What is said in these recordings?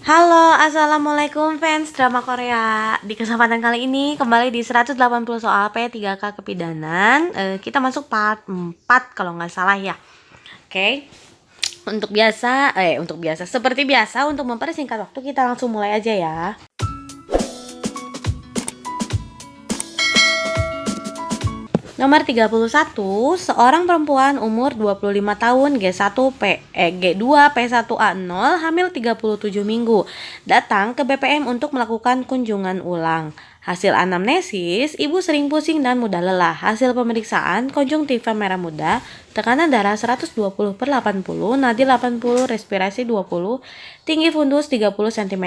Halo, assalamualaikum fans drama Korea. Di kesempatan kali ini kembali di 180 soal P3K kepidanan. Kita masuk part 4 kalau nggak salah ya. Oke. Seperti biasa untuk mempersingkat waktu kita langsung mulai aja ya. Nomor 31, seorang perempuan umur 25 tahun G2 P1A0 hamil 37 minggu datang ke BPM untuk melakukan kunjungan ulang. Hasil anamnesis, ibu sering pusing dan mudah lelah. Hasil pemeriksaan, konjungtiva merah muda, tekanan darah 120/80, nadi 80, respirasi 20, tinggi fundus 30 cm,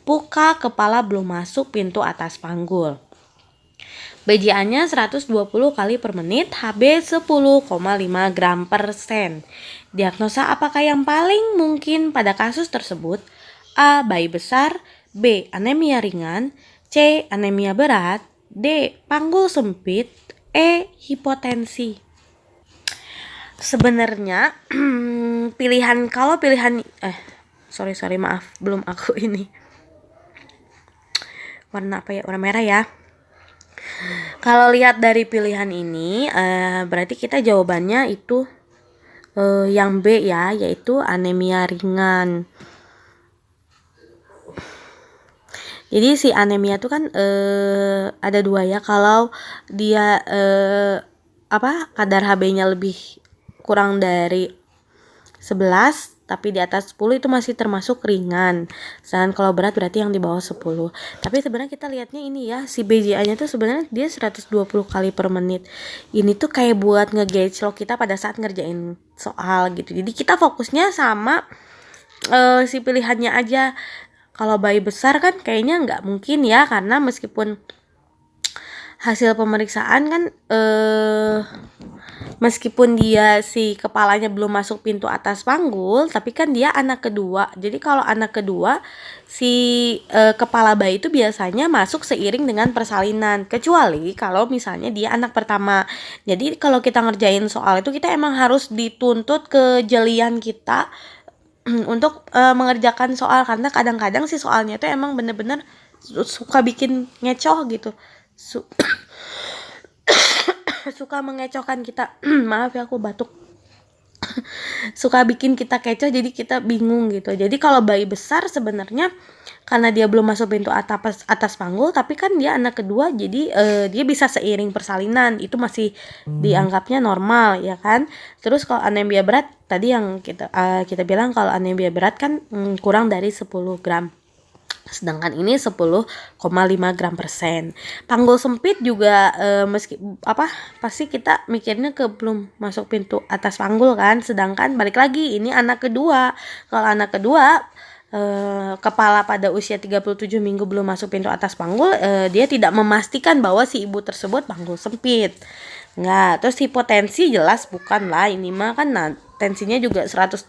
buka kepala belum masuk pintu atas panggul. BJA-nya 120 kali per menit, HB 10,5 gram per sen. Diagnosa apakah yang paling mungkin pada kasus tersebut? A. Bayi besar, B. Anemia ringan, C. Anemia berat, D. Panggul sempit, E. Hipotensi. Sebenarnya pilihan maaf, belum aku ini. Warna apa ya? Warna merah ya. Kalau lihat dari pilihan ini, berarti kita jawabannya itu yang B ya, yaitu anemia ringan. Jadi si anemia itu kan ada dua ya. Kalau dia kadar HB-nya lebih kurang dari 11 tapi di atas 10 itu masih termasuk ringan. Dan kalau berat berarti yang di bawah 10. Tapi sebenarnya kita lihatnya ini ya, si BJA-nya tuh sebenarnya dia 120 kali per menit. Ini tuh kayak buat nge-gauge lo kita pada saat ngerjain soal gitu. Jadi kita fokusnya sama si pilihannya aja. Kalau bayi besar kan kayaknya nggak mungkin ya, karena meskipun hasil pemeriksaan kan meskipun dia si kepalanya belum masuk pintu atas panggul, tapi kan dia anak kedua. Jadi kalau anak kedua, si kepala bayi itu biasanya masuk seiring dengan persalinan. Kecuali kalau misalnya dia anak pertama. Jadi kalau kita ngerjain soal itu, kita emang harus dituntut kejelian kita untuk mengerjakan soal. Karena kadang-kadang si soalnya itu emang bener-bener suka bikin ngecoh gitu. Suka mengecohkan kita. Maaf ya, aku batuk. Suka bikin kita kecoh, jadi kita bingung gitu. Jadi kalau bayi besar sebenarnya karena dia belum masuk pintu atas panggul, tapi kan dia anak kedua, jadi dia bisa seiring persalinan, itu masih dianggapnya normal ya kan. Terus kalau anemia berat tadi yang kita bilang, kalau anemia berat kan kurang dari 10 gram. Sedangkan ini 10,5 gram per sen. Panggul sempit juga pasti kita mikirnya ke belum masuk pintu atas panggul kan. Sedangkan balik lagi ini anak kedua. Kalau anak kedua kepala pada usia 37 minggu belum masuk pintu atas panggul, dia tidak memastikan bahwa si ibu tersebut panggul sempit. Enggak. Terus hipotensi jelas bukan lah, ini mah kan tensinya juga 120/80.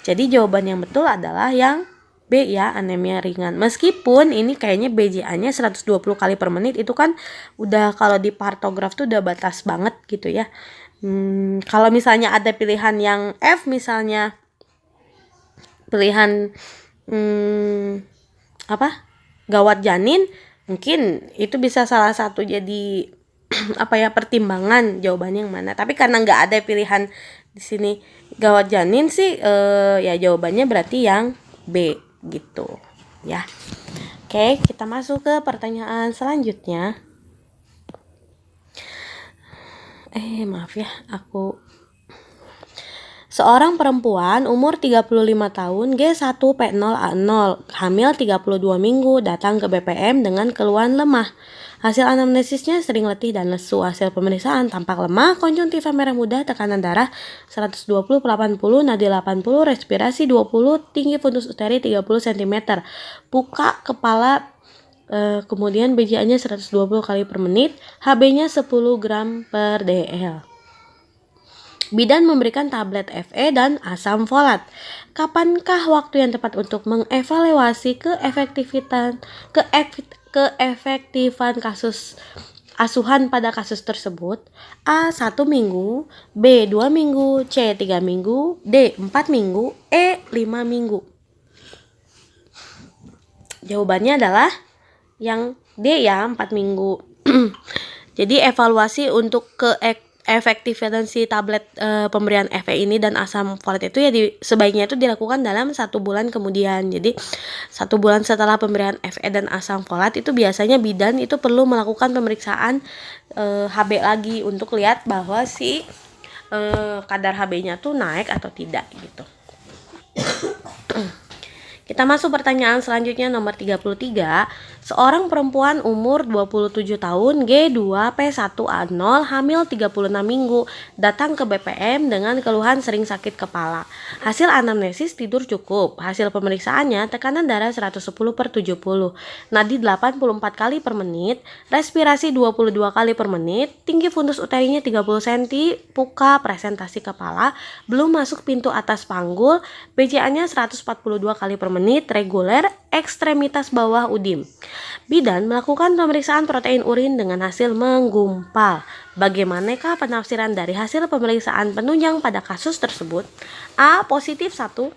Jadi jawaban yang betul adalah yang B ya, anemia ringan. Meskipun ini kayaknya BJA-nya 120 kali per menit, itu kan udah kalau di partograf tuh udah batas banget gitu ya. Kalau misalnya ada pilihan yang F, misalnya pilihan gawat janin, mungkin itu bisa salah satu jadi pertimbangan jawabannya yang mana. Tapi karena nggak ada pilihan di sini gawat janin sih, ya jawabannya berarti yang B gitu ya. Oke, kita masuk ke pertanyaan selanjutnya. Maaf ya, seorang perempuan umur 35 tahun G1P0A0 hamil 32 minggu datang ke BPM dengan keluhan lemah. Hasil anamnesisnya sering letih dan lesu. Hasil pemeriksaan tampak lemah, konjungtiva merah muda, tekanan darah 120/80, nadi 80, respirasi 20, tinggi fundus uteri 30 cm. Buka kepala, kemudian BJA-nya 120 kali per menit, HB-nya 10 gram per dl. Bidan memberikan tablet Fe dan asam folat. Kapankah waktu yang tepat untuk mengevaluasi keefektifan kasus asuhan pada kasus tersebut? A. 1 minggu, B. 2 minggu, C. 3 minggu, D. 4 minggu, E. 5 minggu. Jawabannya adalah yang D ya, 4 minggu. Jadi evaluasi untuk efektivasi tablet pemberian FE ini dan asam folat itu ya sebaiknya itu dilakukan dalam 1 bulan kemudian. Jadi 1 bulan setelah pemberian FE dan asam folat itu biasanya bidan itu perlu melakukan pemeriksaan HB lagi untuk lihat bahwa si kadar HB-nya tuh naik atau tidak gitu. Kita masuk pertanyaan selanjutnya nomor 33. Seorang perempuan umur 27 tahun G2P1A0 hamil 36 minggu datang ke BPM dengan keluhan sering sakit kepala. Hasil anamnesis tidur cukup. Hasil pemeriksaannya tekanan darah 110/70, nadi 84 kali per menit, respirasi 22 kali per menit, tinggi fundus uterinya 30 cm, puka presentasi kepala, belum masuk pintu atas panggul, BCA-nya 142 kali per menit, reguler, ekstremitas bawah udim. Bidan melakukan pemeriksaan protein urin dengan hasil menggumpal. Bagaimanakah penafsiran dari hasil pemeriksaan penunjang pada kasus tersebut? A. Positif 1,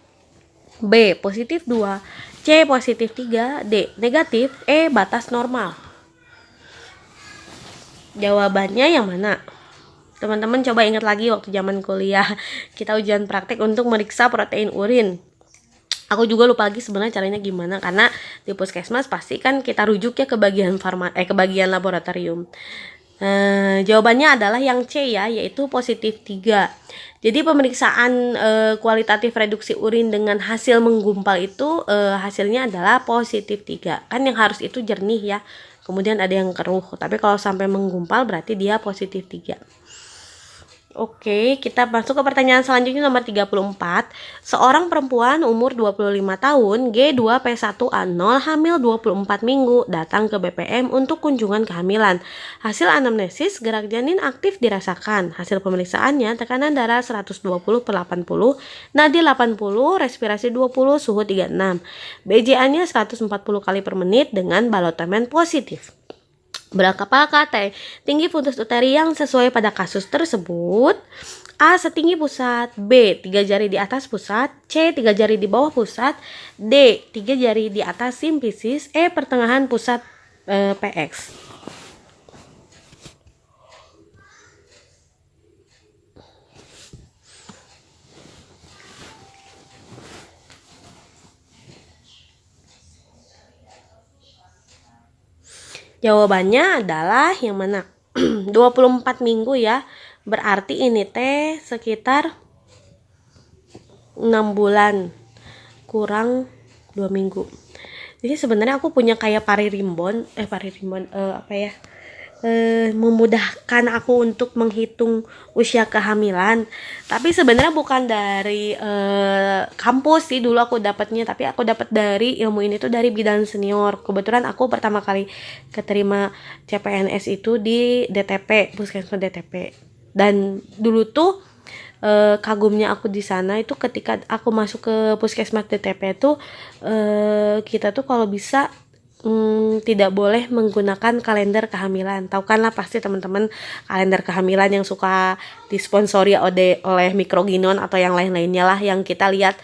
B. Positif 2, C. Positif 3, D. Negatif, E. Batas normal. Jawabannya yang mana? Teman-teman coba ingat lagi waktu zaman kuliah kita ujian praktek untuk meriksa protein urin. Aku juga lupa lagi sebenarnya caranya gimana, karena di puskesmas pasti kan kita rujuk ya ke bagian ke bagian laboratorium. Jawabannya adalah yang C ya, yaitu positif 3. Jadi pemeriksaan kualitatif reduksi urin dengan hasil menggumpal itu hasilnya adalah positif 3. Kan yang harus itu jernih ya. Kemudian ada yang keruh. Tapi kalau sampai menggumpal berarti dia positif 3. Oke, kita masuk ke pertanyaan selanjutnya nomor 34. Seorang perempuan umur 25 tahun G2P1A0 hamil 24 minggu datang ke BPM untuk kunjungan kehamilan. Hasil anamnesis gerak janin aktif dirasakan. Hasil pemeriksaannya tekanan darah 120/80, nadi 80, respirasi 20, suhu 36. BCA-nya 140 kali per menit dengan balotemen positif. Berapakah tinggi fundus uteri yang sesuai pada kasus tersebut? A. Setinggi pusat, B. 3 jari di atas pusat, C. 3 jari di bawah pusat, D. 3 jari di atas simfisis, E. Pertengahan pusat PX. Jawabannya adalah yang mana? 24 minggu ya. Berarti ini teh sekitar 6 bulan kurang 2 minggu. Jadi sebenarnya aku punya kayak paririmbon apa ya? Memudahkan aku untuk menghitung usia kehamilan. Tapi sebenarnya bukan dari kampus sih dulu aku dapatnya, tapi aku dapat dari ilmu ini tuh dari bidan senior. Kebetulan aku pertama kali keterima CPNS itu di DTP, Puskesmas DTP. Dan dulu tuh kagumnya aku di sana itu ketika aku masuk ke Puskesmas DTP tuh kita tuh kalau bisa tidak boleh menggunakan kalender kehamilan. Tahu kan lah pasti teman-teman kalender kehamilan yang suka disponsori oleh Mikroginon atau yang lain-lainnya lah, yang kita lihat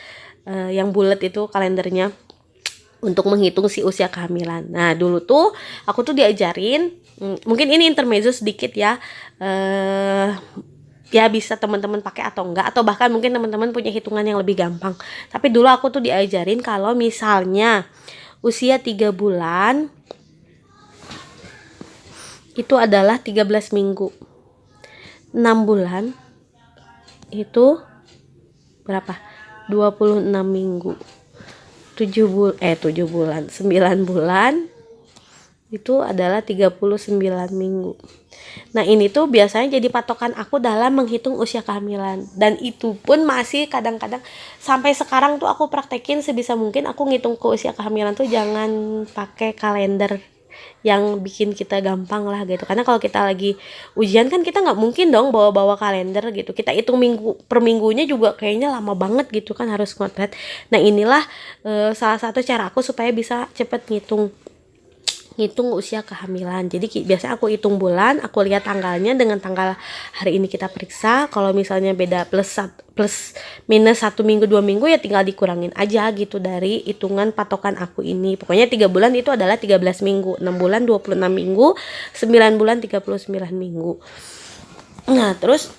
yang bulat itu kalendernya untuk menghitung si usia kehamilan. Nah dulu tuh aku tuh diajarin, mungkin ini intermezzo sedikit ya, ya bisa teman-teman pakai atau enggak, atau bahkan mungkin teman-teman punya hitungan yang lebih gampang. Tapi dulu aku tuh diajarin kalau misalnya usia 3 bulan itu adalah 13 minggu. 6 bulan itu berapa? 26 minggu. 7 bulan, 9 bulan itu adalah 39 minggu. Nah ini tuh biasanya jadi patokan aku dalam menghitung usia kehamilan. Dan itu pun masih kadang-kadang sampai sekarang tuh aku praktekin sebisa mungkin aku ngitung ke usia kehamilan tuh jangan pakai kalender yang bikin kita gampang lah gitu. Karena kalau kita lagi ujian kan kita nggak mungkin dong bawa-bawa kalender gitu. Kita hitung minggu per minggunya juga kayaknya lama banget gitu kan, harus ngotret. Nah inilah salah satu cara aku supaya bisa cepet ngitung ngitung usia kehamilan. Jadi biasanya aku hitung bulan, aku lihat tanggalnya dengan tanggal hari ini kita periksa. Kalau misalnya beda plus minus 1 minggu 2 minggu ya tinggal dikurangin aja gitu dari hitungan patokan aku ini. Pokoknya 3 bulan itu adalah 13 minggu, 6 bulan 26 minggu, 9 bulan 39 minggu. Nah terus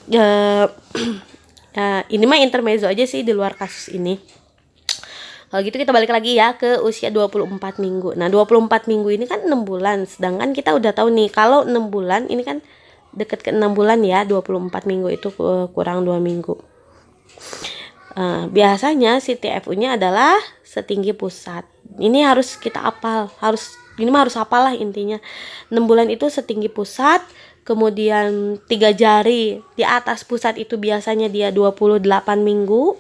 ini mah intermezzo aja sih di luar kasus ini. Kalau gitu kita balik lagi ya ke usia 24 minggu. Nah 24 minggu ini kan 6 bulan. Sedangkan kita udah tahu nih kalau 6 bulan ini kan deket ke 6 bulan ya. 24 minggu itu kurang 2 minggu. Biasanya si TFU-nya adalah setinggi pusat. Ini harus kita hafal. Ini mah harus hafal lah intinya. 6 bulan itu setinggi pusat. Kemudian 3 jari di atas pusat itu biasanya dia 28 minggu.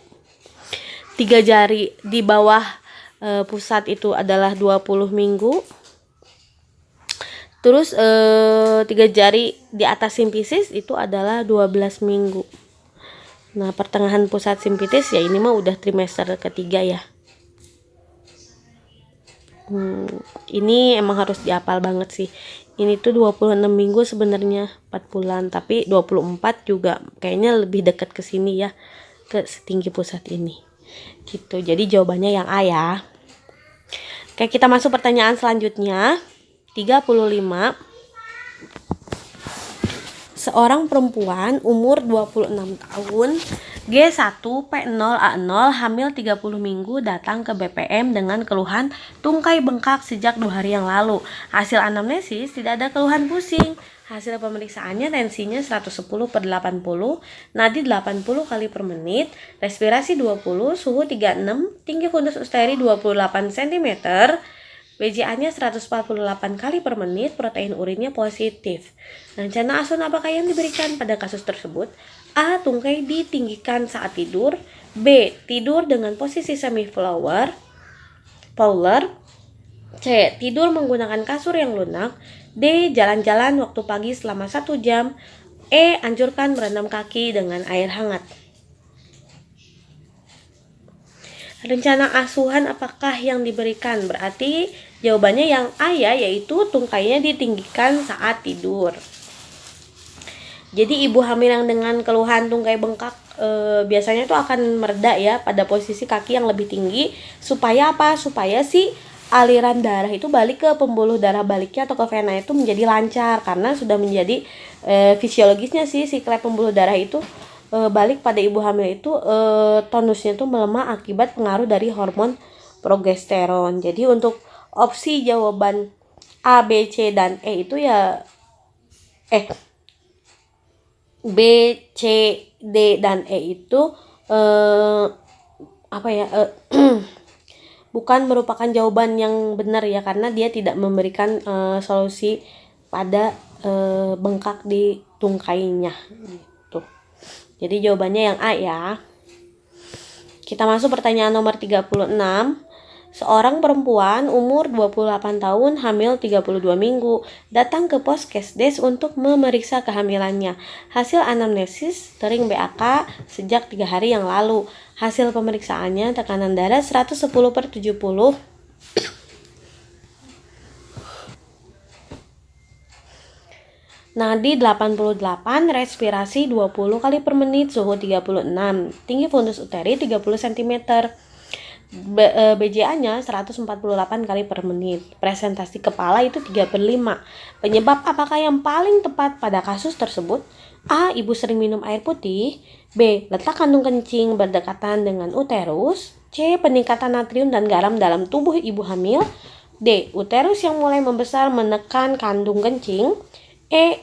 3 jari di bawah pusat itu adalah 20 minggu. Terus 3 jari di atas simfisis itu adalah 12 minggu. Nah pertengahan pusat simfisis ya ini mah udah trimester ketiga ya. Ini emang harus dihafal banget sih. Ini tuh 26 minggu sebenarnya 4 bulan, tapi 24 juga kayaknya lebih dekat ke sini ya, ke setinggi pusat ini. Gitu. Jadi jawabannya yang A ya. Oke, kita masuk pertanyaan selanjutnya. 35. Seorang perempuan umur 26 tahun, G1P0A0, hamil 30 minggu, datang ke BPM dengan keluhan tungkai bengkak sejak 2 hari yang lalu. Hasil anamnesis tidak ada keluhan pusing. Hasil pemeriksaannya tensinya 110/80, nadi 80 kali per menit, respirasi 20, suhu 36, tinggi fundus usteri 28 cm, BCA-nya 148 kali per menit, protein urinnya positif. Rencana asuhan apakah yang diberikan pada kasus tersebut? A. Tungkai ditinggikan saat tidur. B. Tidur dengan posisi semi-fowler. C. Tidur menggunakan kasur yang lunak. D. Jalan-jalan waktu pagi selama 1 jam. E. Anjurkan berendam kaki dengan air hangat. Rencana asuhan apakah yang diberikan? Berarti jawabannya yang A ya, yaitu tungkainya ditinggikan saat tidur. Jadi ibu hamil yang dengan keluhan tungkai bengkak biasanya itu akan mereda ya pada posisi kaki yang lebih tinggi. Supaya apa? Supaya si aliran darah itu balik ke pembuluh darah baliknya atau ke vena itu menjadi lancar, karena sudah menjadi fisiologisnya sih si klep pembuluh darah itu balik pada ibu hamil itu tonusnya tuh melemah akibat pengaruh dari hormon progesteron. Jadi untuk opsi jawaban A, B, C, dan E itu ya B, C, D, dan E itu bukan merupakan jawaban yang benar ya, karena dia tidak memberikan solusi pada bengkak di tungkainya gitu. Jadi jawabannya yang A ya. Kita masuk pertanyaan nomor 36. Seorang perempuan umur 28 tahun, hamil 32 minggu, datang ke Poskesdes untuk memeriksa kehamilannya. Hasil anamnesis sering BAK sejak 3 hari yang lalu. Hasil pemeriksaannya tekanan darah 110/70, nadi 88, respirasi 20 kali per menit, suhu 36, tinggi fundus uteri 30 cm. BCA-nya 148 kali per menit. Presentasi kepala itu 3/5. Penyebab apakah yang paling tepat pada kasus tersebut? A. Ibu sering minum air putih. B. Letak kandung kencing berdekatan dengan uterus. C. Peningkatan natrium dan garam dalam tubuh ibu hamil. D. Uterus yang mulai membesar menekan kandung kencing. E.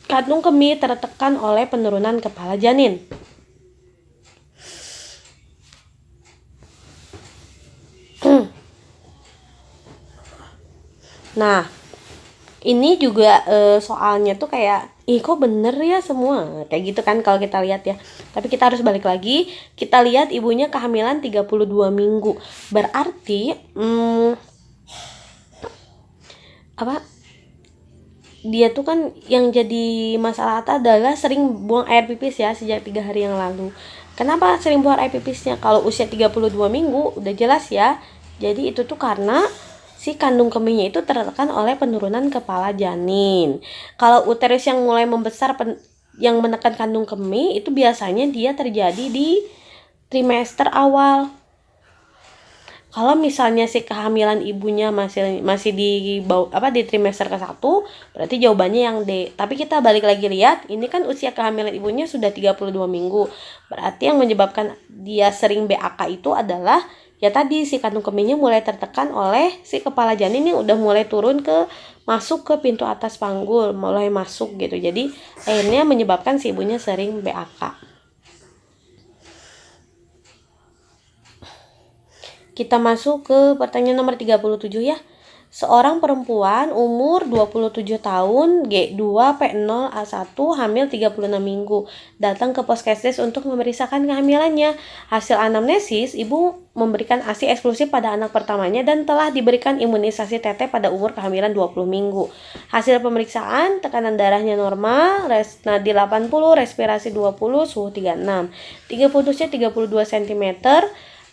Kandung kemih tertekan oleh penurunan kepala janin. Nah, ini juga soalnya tuh kayak, kok bener ya semua? Kayak gitu kan kalau kita lihat ya. Tapi kita harus balik lagi, kita lihat ibunya kehamilan 32 minggu. Berarti, dia tuh kan yang jadi masalah adalah sering buang air pipis ya sejak 3 hari yang lalu. Kenapa sering buang air pipisnya? Kalau usia 32 minggu udah jelas ya. Jadi itu tuh karena si kandung kemihnya itu tertekan oleh penurunan kepala janin. Kalau uterus yang mulai membesar yang menekan kandung kemih itu biasanya dia terjadi di trimester awal. Kalau misalnya si kehamilan ibunya masih di trimester ke-1, berarti jawabannya yang D. Tapi kita balik lagi lihat, ini kan usia kehamilan ibunya sudah 32 minggu. Berarti yang menyebabkan dia sering BAK itu adalah ya tadi si kandung kemihnya mulai tertekan oleh si kepala janin yang udah mulai turun masuk ke pintu atas panggul, mulai masuk gitu. Jadi akhirnya menyebabkan si ibunya sering BAK. Kita masuk ke pertanyaan nomor 37 ya. Seorang perempuan umur 27 tahun, G2, P0, A1, hamil 36 minggu, datang ke Puskesdes untuk memeriksakan kehamilannya. Hasil anamnesis, ibu memberikan ASI eksklusif pada anak pertamanya dan telah diberikan imunisasi TT pada umur kehamilan 20 minggu. Hasil pemeriksaan, tekanan darahnya normal, nadi 80, respirasi 20, suhu 36. Tinggi putusnya 32 cm.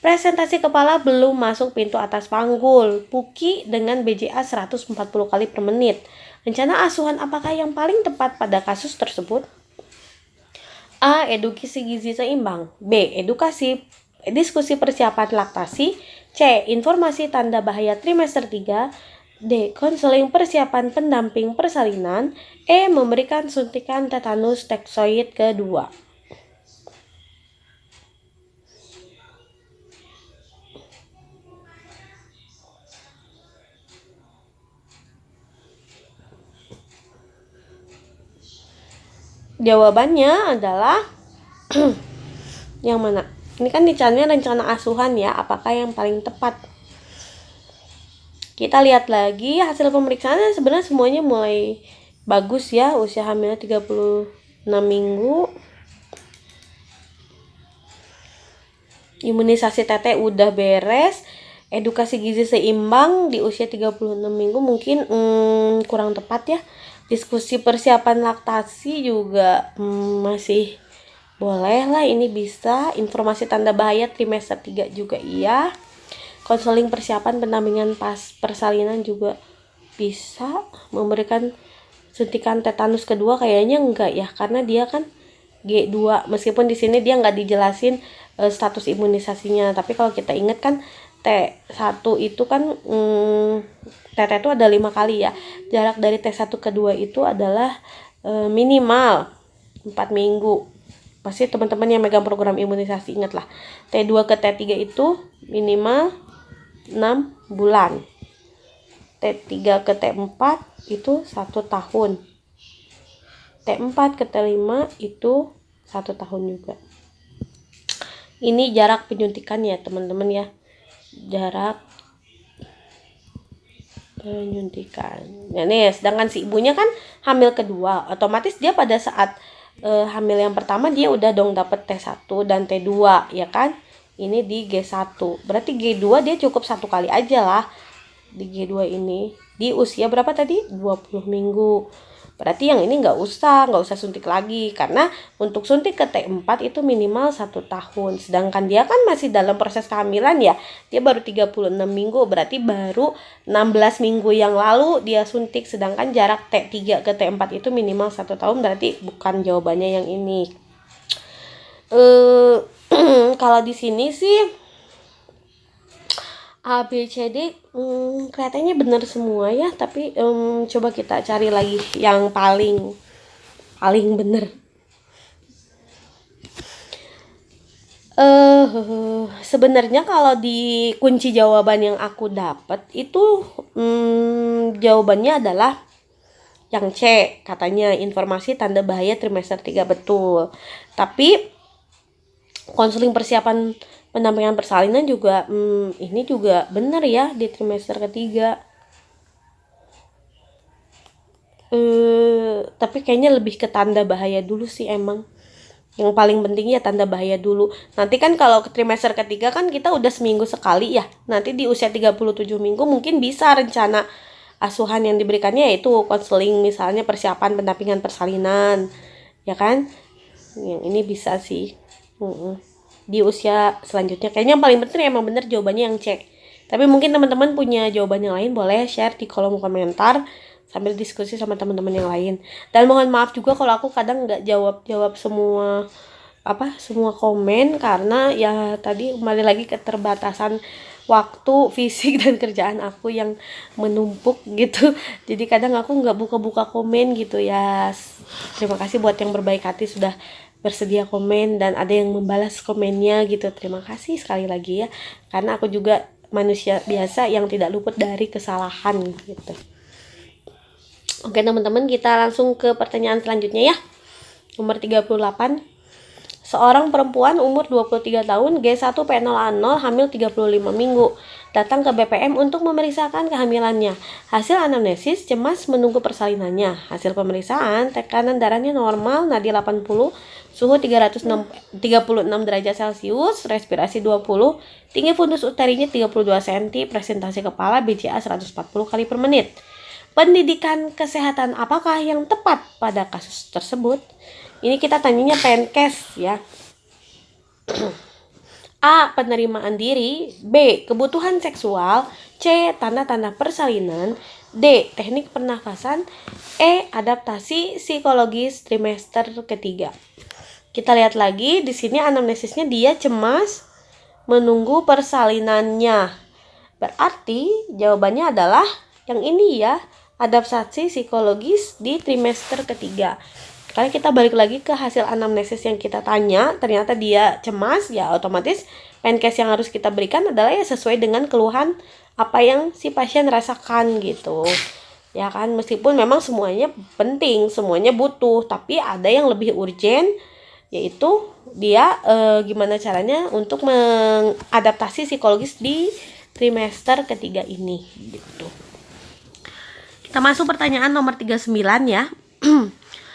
Presentasi kepala belum masuk pintu atas panggul. Puki dengan BJA 140 kali per menit. Rencana asuhan apakah yang paling tepat pada kasus tersebut? A. Edukasi gizi seimbang. B. Diskusi persiapan laktasi. C. Informasi tanda bahaya trimester 3. D. Konseling persiapan pendamping persalinan. E. Memberikan suntikan tetanus toksoid kedua. Jawabannya adalah yang mana? Ini kan dicarinya rencana asuhan ya, apakah yang paling tepat? Kita lihat lagi hasil pemeriksaannya, sebenarnya semuanya mulai bagus ya. Usia hamilnya 36 minggu. Imunisasi TT udah beres. Edukasi gizi seimbang di usia 36 minggu mungkin kurang tepat ya. Diskusi persiapan laktasi juga masih boleh lah, ini bisa. Informasi tanda bahaya trimester 3 juga iya. Konseling persiapan pendampingan pas persalinan juga bisa. Memberikan suntikan tetanus kedua kayaknya enggak ya, karena dia kan G2, meskipun di sini dia nggak dijelasin status imunisasinya. Tapi kalau kita ingat kan T1 itu kan TT itu ada 5 kali ya. Jarak dari T1 ke 2 itu adalah minimal 4 minggu. Pasti teman-teman yang megang program imunisasi ingat lah. T2 ke T3 itu minimal 6 bulan. T3 ke T4 itu 1 tahun. T4 ke T5 itu 1 tahun juga. Ini jarak penyuntikan ya teman-teman ya. Jarak penyuntikan. Nah nih, sedangkan si ibunya kan hamil kedua, otomatis dia pada saat hamil yang pertama dia udah dong dapet T1 dan T2 ya kan. Ini di G1. Berarti G2 dia cukup 1 kali aja lah di G2 ini. Di usia berapa tadi? 20 minggu. Berarti yang ini nggak usah suntik lagi, karena untuk suntik ke T4 itu minimal 1 tahun. Sedangkan dia kan masih dalam proses kehamilan ya, dia baru 36 minggu, berarti baru 16 minggu yang lalu dia suntik. Sedangkan jarak T3 ke T4 itu minimal 1 tahun, berarti bukan jawabannya yang ini. Kalau di sini sih A, B, C, D kelihatannya benar semua ya, tapi coba kita cari lagi yang paling benar. Sebenarnya kalau di kunci jawaban yang aku dapat itu jawabannya adalah yang C, katanya informasi tanda bahaya trimester 3 betul. Tapi konseling persiapan pendampingan persalinan juga ini juga benar ya di trimester ketiga. Tapi kayaknya lebih ke tanda bahaya dulu sih emang. Yang paling penting ya tanda bahaya dulu. Nanti kan kalau ke trimester ketiga kan kita udah seminggu sekali ya. Nanti di usia 37 minggu mungkin bisa rencana asuhan yang diberikannya yaitu konseling, misalnya persiapan pendampingan persalinan. Ya kan? Yang ini bisa sih. Di usia selanjutnya kayaknya yang paling penting emang bener jawabannya yang C, Tapi mungkin teman-teman punya jawaban yang lain, boleh share di kolom komentar sambil diskusi sama teman-teman yang lain. Dan mohon maaf juga kalau aku kadang nggak jawab semua komen, karena ya tadi kembali lagi keterbatasan waktu, fisik, dan kerjaan aku yang menumpuk gitu. Jadi kadang aku nggak buka-buka komen gitu ya. Terima kasih buat yang berbaik hati sudah bersedia komen dan ada yang membalas komennya gitu. Terima kasih sekali lagi ya, karena aku juga manusia biasa yang tidak luput dari kesalahan gitu. Oke teman-teman, kita langsung ke pertanyaan selanjutnya ya. Nomor 38. Seorang perempuan umur 23 tahun G1P0A0 hamil 35 minggu datang ke BPM untuk memeriksakan kehamilannya. Hasil anamnesis, cemas menunggu persalinannya. Hasil pemeriksaan, tekanan darahnya normal, nadi 80, suhu 36 derajat Celcius, respirasi 20, tinggi fundus uterinya 32 cm, presentasi kepala BCA 140 kali per menit. Pendidikan kesehatan apakah yang tepat pada kasus tersebut? Ini kita tanyanya Penkes ya. A. Penerimaan diri. B. Kebutuhan seksual. C. Tanda-tanda persalinan. D. Teknik pernafasan. E. Adaptasi psikologis trimester ketiga. Kita lihat lagi di sini anamnesisnya dia cemas menunggu persalinannya. Berarti jawabannya adalah yang ini ya, adaptasi psikologis di trimester ketiga. Karena kita balik lagi ke hasil anamnesis yang kita tanya, ternyata dia cemas, ya otomatis Penkes yang harus kita berikan adalah ya sesuai dengan keluhan apa yang si pasien rasakan gitu. Ya kan, meskipun memang semuanya penting, semuanya butuh, tapi ada yang lebih urgent, yaitu dia gimana caranya untuk mengadaptasi psikologis di trimester ketiga ini gitu. Kita masuk pertanyaan nomor 39 ya.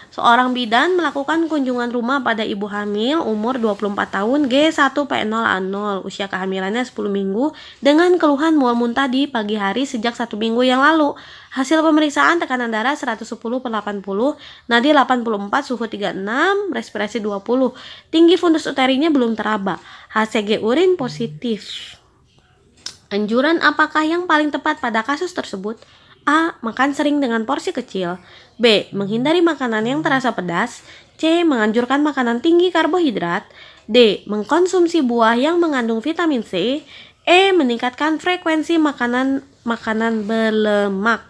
Seorang bidan melakukan kunjungan rumah pada ibu hamil umur 24 tahun G1P0A0, usia kehamilannya 10 minggu dengan keluhan mual muntah di pagi hari sejak 1 minggu yang lalu. Hasil pemeriksaan tekanan darah 110/80, nadi 84, suhu 36, respirasi 20, tinggi fundus uterinya belum teraba, HCG urin positif. Anjuran apakah yang paling tepat pada kasus tersebut? A. Makan sering dengan porsi kecil. B. Menghindari makanan yang terasa pedas. C. Menganjurkan makanan tinggi karbohidrat. D. Mengkonsumsi buah yang mengandung vitamin C. E. Meningkatkan frekuensi makanan berlemak.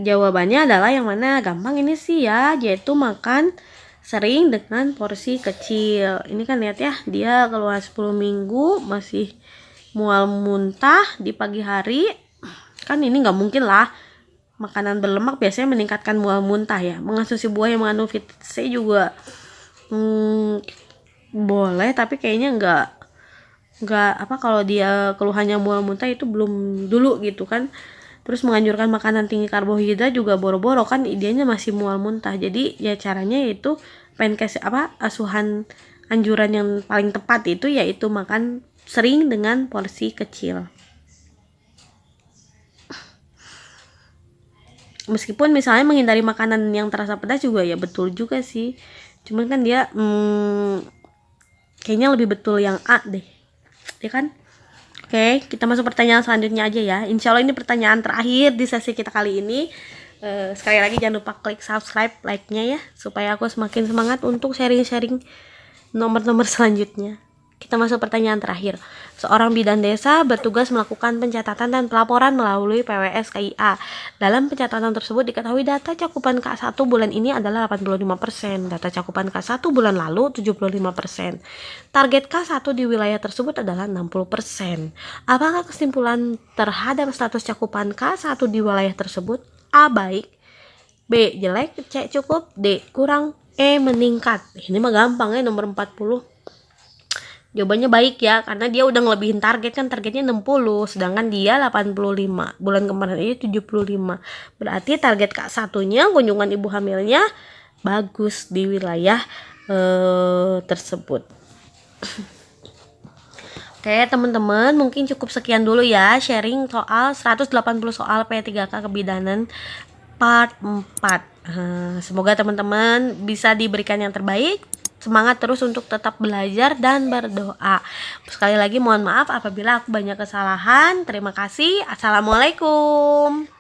Jawabannya adalah yang mana? Gampang ini sih ya, yaitu makan sering dengan porsi kecil. Ini kan lihat ya, dia keluar 10 minggu masih mual muntah di pagi hari. Kan ini nggak mungkin lah. Makanan berlemak biasanya meningkatkan mual muntah ya. Mengonsumsi buah yang mengandung vitamin C juga boleh, tapi kayaknya nggak kalau dia keluhannya mual muntah itu belum dulu gitu kan. Terus menganjurkan makanan tinggi karbohidrat juga boro-boro kan idenya masih mual muntah. Jadi ya caranya yaitu Penkes asuhan anjuran yang paling tepat itu yaitu makan sering dengan porsi kecil. Meskipun misalnya menghindari makanan yang terasa pedas juga ya betul juga sih. Cuman kan dia kayaknya lebih betul yang A deh. Ya kan? Oke, kita masuk pertanyaan selanjutnya aja ya. Insya Allah ini pertanyaan terakhir di sesi kita kali ini. Sekali lagi jangan lupa klik subscribe, like-nya ya, supaya aku semakin semangat untuk sharing-sharing nomor-nomor selanjutnya. Kita masuk pertanyaan terakhir. Seorang bidan desa bertugas melakukan pencatatan dan pelaporan melalui PWS KIA. Dalam pencatatan tersebut diketahui data cakupan K1 bulan ini adalah 85%, data cakupan K1 bulan lalu 75%. Target K1 di wilayah tersebut adalah 60%. Apakah kesimpulan terhadap status cakupan K1 di wilayah tersebut? A. Baik, B. Jelek, C. Cukup, D. Kurang, E. Meningkat. Ini mah gampang ya, nomor 40. Jawabannya baik ya, karena dia udah ngelebihin target kan, targetnya 60, sedangkan dia 85. Bulan kemarin itu 75. Berarti target K1-nya, kunjungan ibu hamilnya bagus di wilayah tersebut. Oke teman-teman, mungkin cukup sekian dulu ya sharing soal 180 soal P3K kebidanan part 4. Semoga teman-teman bisa diberikan yang terbaik. semangat terus untuk tetap belajar dan berdoa. Sekali lagi mohon maaf apabila aku banyak kesalahan. Terima kasih. Assalamualaikum.